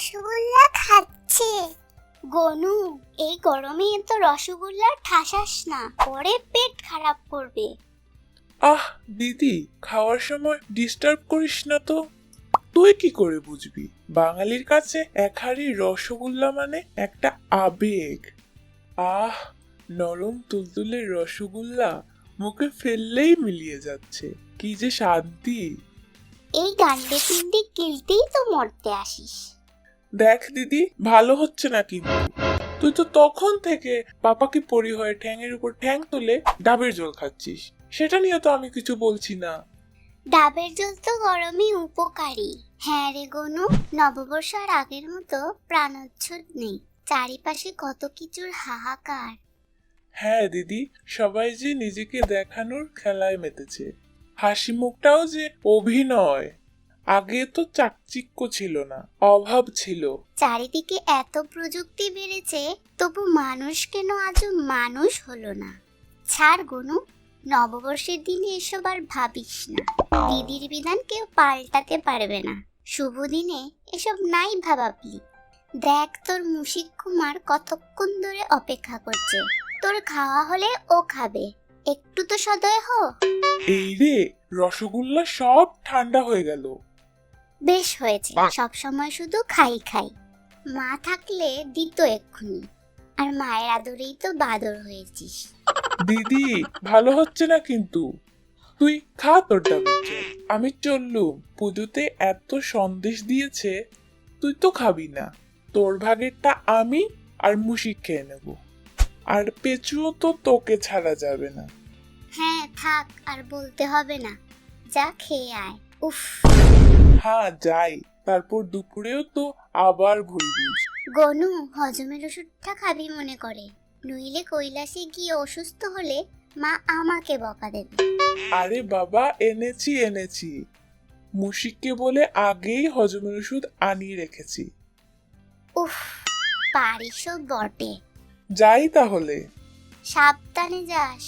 রসগোল্লা খাচ্ছে। গনু, এই গরমে এত রসগোল্লা ঠাসাস না, পরে পেট খারাপ করবে। আহ দিদি, খাওয়ার সময় ডিস্টার্ব করিস না তো। তুই কি করে বুঝবি বাঙালির কাছে এক হাঁড়ি রসগোল্লা মানে একটা আবেগ। আহ, নরম তুলতুলে রসগোল্লা মুখে ফেললেই মিলিয়ে যাচ্ছে, কি যে শান্তি। এই গান্ডে পিন্ডি গিলতেই তো মরতে আসিস। দেখ দিদি, ভালো হচ্ছে না কিন্তু। তুই তো তখন থেকে পাপাকে পরি হয়ে ঠ্যাঙের উপর ঠ্যাং তুলে ডাবের জল খাচ্ছিস, সেটা নিয়ে তো আমি কিছু বলছি না। ডাবের জল তো গরমে উপকারী। হ্যাঁ রে গনু, নববর্ষ আর আগের মতো প্রাণোচ্ছ্বাস নেই, চারিপাশে কত কিছুর হাহাকার। হ্যাঁ দিদি, সবাই যে নিজেকে দেখানোর খেলায় মেতেছে। হাসি মুখটাও যে অভিনয়। আগে তো চাকচিক্য ছিল না, অভাব ছিল। চারিদিকে এত প্রযুক্তি বেড়েছে, তবু মানুষ কেন আজও মানুষ হলো না। ছাড় গনু, নববর্ষের দিনে এসব আর ভাবিস না। দিদির বিধান কেউ পাল্টাতে পারবে না। শুভ দিনে এসব নাই ভাবাবলি। দেখ, তোর মুশিক কুমার কতক্ষণ ধরে অপেক্ষা করছে। তোর খাওয়া হলে ও খাবে, একটু তো সদয় হ। এই রে, রসগোল্লা সব ঠান্ডা হয়ে গেল। বেশ হয়েছে, সব সময় শুধু খাই খাই। মা থাকলে দিত এক্ষুনি, আর মায়ের আদরেই তো বাদর হয়েছিস। দিদি, ভালো হচ্ছে না কিন্তু। তুই খা তোর ডাবের জল। আমি চললুম, পুজোতে এত সন্দেশ দিয়েছে, তুই তো খাবি না। তোর ভাগেরটা আমি আর মুশিক খেয়ে নেব। আর পেঁচুও তো তোকে ছাড়া যাবে না। হ্যাঁ থাক, আর বলতে হবে না, যা খেয়ে আয়। উফ। হ্যাঁ যাই, তারপর দুপুরেও তো আবার ঘুরবুস। গনু, হজমের ওষুধটা খাবি মনে করে, নইলে কৈলাসে গিয়ে অসুস্থ হলে মা আমাকে বকা দেবে। আরে বাবা, এনেছি এনেছি। মুশিককে বলে আগেই হজমের ওষুধ আনিয়ে রেখেছি। উফ, পারিসও বটে। যাই তাহলে। সাবধানে যাস।